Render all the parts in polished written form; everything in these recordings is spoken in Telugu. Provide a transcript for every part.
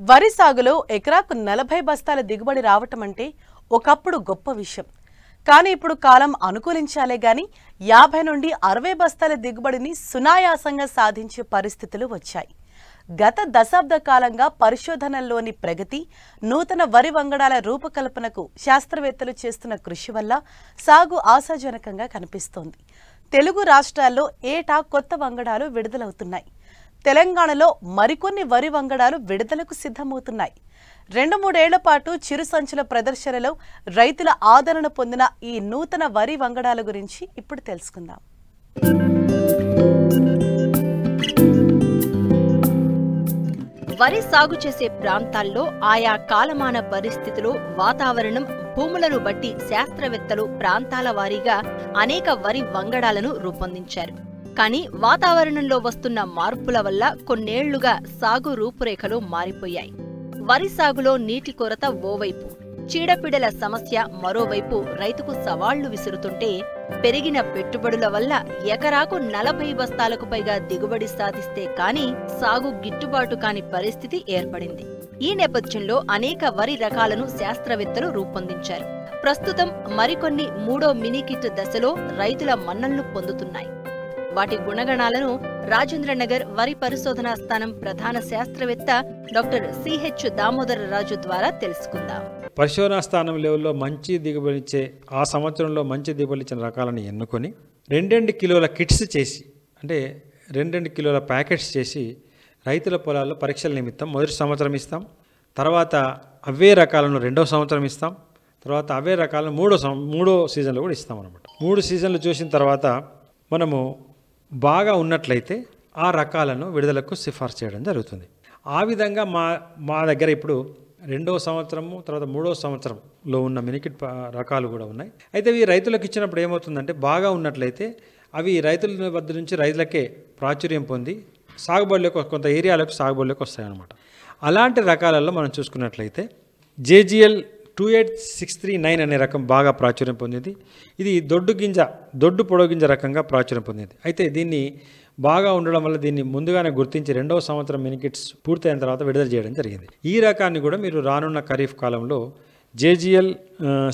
వరి సాగులో ఎకరాకు 40 బస్తాల దిగుబడి రావటం అంటే ఒకప్పుడు గొప్ప విషయం. కానీ ఇప్పుడు కాలం అనుకూలించాలే గాని 50 నుండి 60 బస్తాల దిగుబడిని సునాయాసంగా సాధించే పరిస్థితులు వచ్చాయి. గత దశాబ్ద కాలంగా పరిశోధనల్లోని ప్రగతి, నూతన వరి వంగడాల రూపకల్పనకు శాస్త్రవేత్తలు చేస్తున్న కృషి వల్ల సాగు ఆశాజనకంగా కనిపిస్తోంది. తెలుగు రాష్ట్రాల్లో ఏటా కొత్త వంగడాలు విడుదలవుతున్నాయి. తెలంగాణలో మరికొన్ని వరి వంగడాలు విడుదలకు సిద్ధమవుతున్నాయి. 2-3 ఏళ్ల పాటు చిరు సంచుల ప్రదర్శనలో రైతుల ఆదరణ పొందిన ఈ నూతన వరి వంగడాల గురించి ఇప్పుడు తెలుసుకుందాం. వరి సాగు చేసే ప్రాంతాల్లో ఆయా కాలమాన పరిస్థితులు, వాతావరణం, భూములను బట్టి శాస్త్రవేత్తలు ప్రాంతాల వారీగా అనేక వరి వంగడాలను రూపొందించారు. కానీ వాతావరణంలో వస్తున్న మార్పుల వల్ల కొన్నేళ్లుగా సాగు రూపురేఖలు మారిపోయాయి. వరి సాగులో నీటి కొరత ఓవైపు, చీడపీడల సమస్య మరోవైపు రైతుకు సవాళ్లు విసురుతుంటే, పెరిగిన పెట్టుబడుల వల్ల ఎకరాకు 40 బస్తాలకు పైగా దిగుబడి సాధిస్తే కాని సాగు గిట్టుబాటు కాని పరిస్థితి ఏర్పడింది. ఈ నేపథ్యంలో అనేక వరి రకాలను శాస్త్రవేత్తలు రూపొందించారు. ప్రస్తుతం మరికొన్ని 3వ మినీకిట్ దశలో రైతుల మన్ననలు పొందుతున్నాయి. వాటి గుణగణాలను రాజేంద్రనగర్ వరి పరిశోధనా స్థానం ప్రధాన శాస్త్రవేత్త డాక్టర్ సిహెచ్ దామోదరరాజు ద్వారా తెలుసుకుందాం. పరిశోధనా స్థానం లెవెల్లో మంచి దిగుబడిచ్చే, ఆ సంవత్సరంలో మంచి దిగుబడిచ్చిన రకాలను ఎన్నుకొని 2 కిలోల కిట్స్ చేసి, అంటే 2 కిలోల ప్యాకెట్స్ చేసి రైతుల పొలాల్లో పరీక్షల నిమిత్తం మొదటి సంవత్సరం ఇస్తాం. తర్వాత అవే రకాలను 2వ సంవత్సరం ఇస్తాం. తర్వాత అవే రకాలను 3వ సీజన్లో కూడా ఇస్తాం అన్నమాట. 3 సీజన్లు చూసిన తర్వాత మనము బాగా ఉన్నట్లయితే ఆ రకాలను విడుదలకు సిఫార్సు చేయడం జరుగుతుంది. ఆ విధంగా మా దగ్గర ఇప్పుడు 2వ సంవత్సరము, తర్వాత 3వ సంవత్సరంలో ఉన్న మినికిట్ రకాలు కూడా ఉన్నాయి. అయితే ఇవి రైతులకు ఇచ్చినప్పుడు ఏమవుతుందంటే, బాగా ఉన్నట్లయితే అవి రైతుల వద్ద నుంచి రైతులకే ప్రాచుర్యం పొంది సాగుబడిలోకి, కొంత ఏరియాలకు సాగుబడిలోకి వస్తాయన్నమాట. అలాంటి రకాలలో మనం చూసుకున్నట్లయితే JGL 28639 అనే రకం బాగా ప్రాచుర్యం పొందింది. ఇది దొడ్డు పొడవు గింజ రకంగా ప్రాచుర్యం పొందింది. అయితే దీన్ని బాగా ఉండడం వల్ల దీన్ని ముందుగానే గుర్తించి 2వ సంవత్సరం మినికిట్స్ పూర్తయిన తర్వాత విడుదల చేయడం జరిగింది. ఈ రకాన్ని కూడా మీరు రానున్న ఖరీఫ్ కాలంలో JGL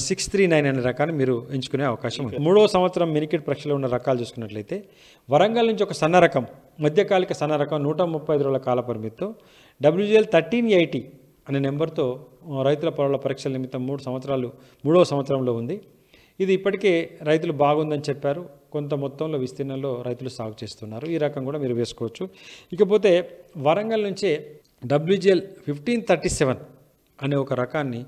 639 అనే రకాన్ని మీరు ఎంచుకునే అవకాశం ఉంది. 3వ సంవత్సరం మినికిట్ పరీక్షలో ఉన్న రకాలు చూసుకున్నట్లయితే వరంగల్ నుంచి ఒక సన్న రకం, మధ్యకాలిక సన్న రకం 135 రోజుల కాల పరిమితితో WGL 1380 అనే నెంబర్తో రైతుల పొలాల పరీక్షల నిమిత్తం 3వ సంవత్సరంలో ఉంది. ఇది ఇప్పటికే రైతులు బాగుందని చెప్పారు. కొంత మొత్తంలో విస్తీర్ణంలో రైతులు సాగు చేస్తున్నారు. ఈ రకం కూడా మీరు వేసుకోవచ్చు. ఇకపోతే వరంగల్ నుంచే WGL 1537 అనే ఒక రకాన్ని,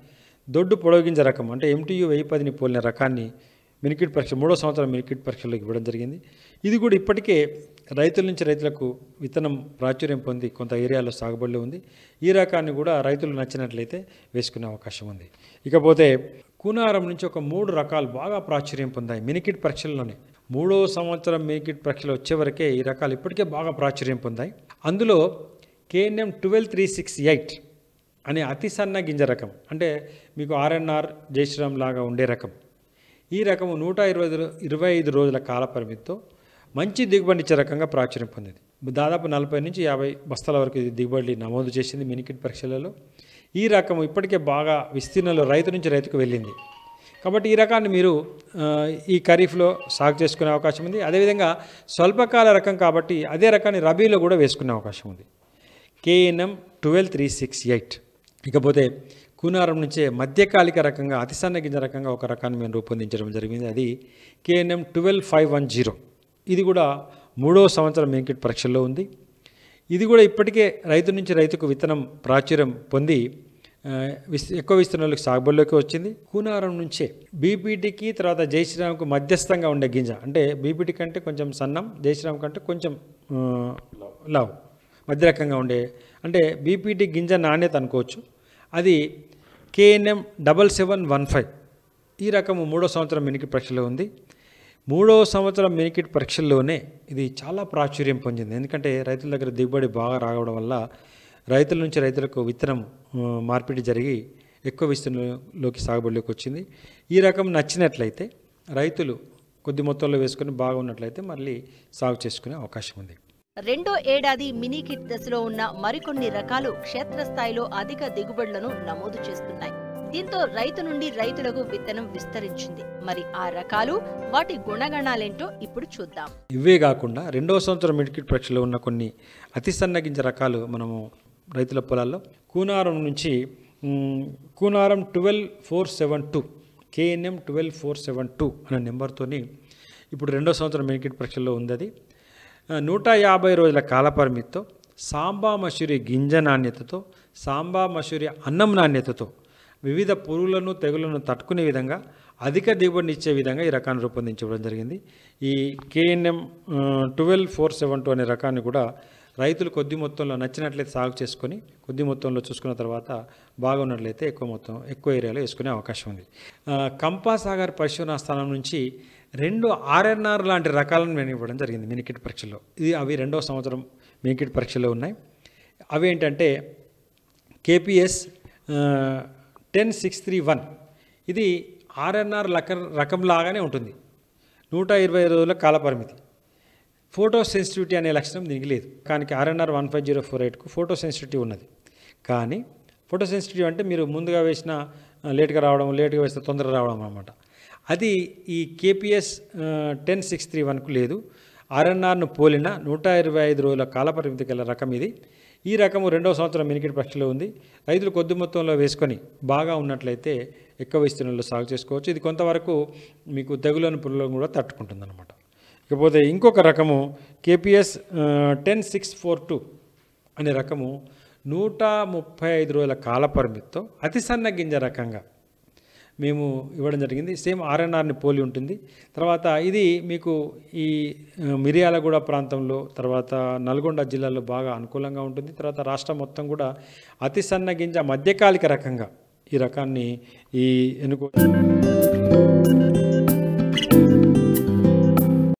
దొడ్డు పొడవుగింజ రకం, అంటే MTU 1010ని పోలిన రకాన్ని మినికిట్ పరీక్ష 3వ సంవత్సరం మినికిట్ పరీక్షలోకి ఇవ్వడం జరిగింది. ఇది కూడా ఇప్పటికే రైతుల నుంచి రైతులకు విత్తనం ప్రాచుర్యం పొంది కొంత ఏరియాలో సాగుబడిలో ఉంది. ఈ రకాన్ని కూడా రైతులు నచ్చినట్లయితే వేసుకునే అవకాశం ఉంది. ఇకపోతే కూనారం నుంచి ఒక 3 రకాలు బాగా ప్రాచుర్యం పొందాయి మినికిట్ పరీక్షల్లోనే. 3వ సంవత్సరం మినికిట్ పరీక్షలు వచ్చే వరకే ఈ రకాలు ఇప్పటికే బాగా ప్రాచుర్యం పొందాయి. అందులో KNM 12368 అనే అతి సన్న గింజ రకం, అంటే మీకు RNR జయశ్రీరామ్ లాగా ఉండే రకం. ఈ రకము 125 రోజుల కాల పరిమితితో మంచి దిగుబడి ఇచ్చే రకంగా ప్రాచుర్యం పొందింది. దాదాపు 40 నుంచి 50 బస్తాల వరకు దిగుబడి నమోదు చేసింది మినికిట్ పరీక్షలలో. ఈ రకము ఇప్పటికే బాగా విస్తీర్ణంలో రైతు నుంచి రైతుకు వెళ్ళింది. కాబట్టి ఈ రకాన్ని మీరు ఈ ఖరీఫ్లో సాగు చేసుకునే అవకాశం ఉంది. అదేవిధంగా స్వల్పకాల రకం కాబట్టి అదే రకాన్ని రబీలో కూడా వేసుకునే అవకాశం ఉంది, KNM 12368. ఇకపోతే కూనారం నుంచే మధ్యకాలిక రకంగా అతి సన్న గింజ రకంగా ఒక రకాన్ని మేము రూపొందించడం జరిగింది. అది KNM 12510. ఇది కూడా 3వ సంవత్సరం మినికిట్ పరీక్షల్లో ఉంది. ఇది కూడా ఇప్పటికే రైతు నుంచి రైతుకు విత్తనం ప్రాచుర్యం పొంది ఎక్కువ విస్తీర్ణంలోకి సాగుబడిలోకి వచ్చింది. కూనారం నుంచే బీపీటీకి తర్వాత జయశ్రీరామ్కు మధ్యస్థంగా ఉండే గింజ, అంటే బీపీటీ కంటే కొంచెం సన్నం, జయశ్రీరామ్ కంటే కొంచెం లావు, మధ్య రకంగా ఉండే, అంటే బీపీటీ గింజ నాణ్యత అనుకోవచ్చు. అది KNM 7715. ఈ రకము 3వ సంవత్సరం మినికిట్ పరీక్షలో ఉంది. 3వ సంవత్సరం మినికిట్ పరీక్షల్లోనే ఇది చాలా ప్రాచుర్యం పొందింది. ఎందుకంటే రైతుల దగ్గర దిగుబడి బాగా రావడం వల్ల రైతుల నుంచి రైతులకు విత్తనం మార్పిడి జరిగి ఎక్కువ విస్తీర్ణంలోకి సాగుబడిలోకి వచ్చింది. ఈ రకం నచ్చినట్లయితే రైతులు కొద్ది మొత్తంలో వేసుకొని బాగున్నట్లయితే మళ్ళీ సాగు చేసుకునే అవకాశం ఉంది. రెండో ఏడాది మినీ కిట్ దశలో ఉన్న మరికొన్ని రకాలు క్షేత్రస్థాయిలో అధిక దిగుబడులను నమోదు చేస్తున్నాయి. దీంతో రైతు నుండి రైతులకు విత్తనం విస్తరించింది. మరి ఆ రకాలు, వాటి గుణగణాలేంటో ఇప్పుడు చూద్దాం. ఇవే కాకుండా రెండవ సంవత్సరం మినీ కిట్ పరీక్షలో ఉన్న కొన్ని అతి సన్న గింజ రకాలు మనము రైతుల పొలాల్లో కూనారం నుంచి కూనారం 12472 KNM 12472 అనే నెంబర్తోని ఇప్పుడు రెండో సంవత్సరం మినీ కిట్ పరీక్షల్లో ఉంది. అది 150 రోజుల కాలపరిమితితో సాంబా మసూరి గింజ నాణ్యతతో, సాంబా మసూరి అన్నం నాణ్యతతో వివిధ పురుగులను తెగులను తట్టుకునే విధంగా అధిక దిగుబడిని ఇచ్చే విధంగా ఈ రకాన్ని రూపొందించడం జరిగింది. ఈ KNM 12472 అనే రకాన్ని కూడా రైతులు కొద్ది మొత్తంలో నచ్చినట్లయితే సాగు చేసుకొని కొద్ది మొత్తంలో చూసుకున్న తర్వాత బాగా ఉన్నట్లయితే ఎక్కువ ఏరియాలో వేసుకునే అవకాశం ఉంది. కంపాసాగర్ పరిశోధనా స్థానం నుంచి 2 RNR లాంటి రకాలను మేము ఇవ్వడం జరిగింది మినీ కిట్ పరీక్షలో. అవి రెండవ సంవత్సరం మినీ కిట్ పరీక్షలో ఉన్నాయి. అవి ఏంటంటే KPS 10631. ఇది RNR రకం లాగానే ఉంటుంది. 120 రోజుల కాలపరిమితి. ఫోటో సెన్సిటివిటీ అనే లక్షణం దీనికి లేదు. కానీ RNR 15048కు ఫోటో సెన్సిటివిటీ ఉన్నది. కానీ ఫోటో సెన్సిటివిటీ అంటే మీరు ముందుగా వేసిన లేట్గా రావడం, లేట్గా వేస్తే తొందరగా రావడం అన్నమాట. అది ఈ KPS 10631కు లేదు. RNRను పోలిన 125 రోజుల కాలపరిమితి గల రకం ఇది. ఈ రకము రెండవ సంవత్సరం మినీ కిట్ పరీక్షలో ఉంది. రైతులు కొద్ది మొత్తంలో వేసుకొని బాగా ఉన్నట్లయితే ఎక్కువ విస్తీర్ణంలో సాగు చేసుకోవచ్చు. ఇది కొంతవరకు మీకు తెగులను పురుగులను కూడా తట్టుకుంటుంది అన్నమాట. ఇకపోతే ఇంకొక రకము KPS 10642 అనే రకము 135 రోజుల కాలపరిమితితో అతి సన్న గింజ రకంగా మేము ఇవ్వడం జరిగింది. సేమ్ RNRని పోలి ఉంటుంది. తర్వాత ఇది మీకు ఈ మిర్యాలగూడ ప్రాంతంలో, తర్వాత నల్గొండ జిల్లాలో బాగా అనుకూలంగా ఉంటుంది. తర్వాత రాష్ట్రం మొత్తం కూడా అతి సన్న గింజ మధ్యకాలిక రకంగా ఈ రకాన్ని ఎన్నుకో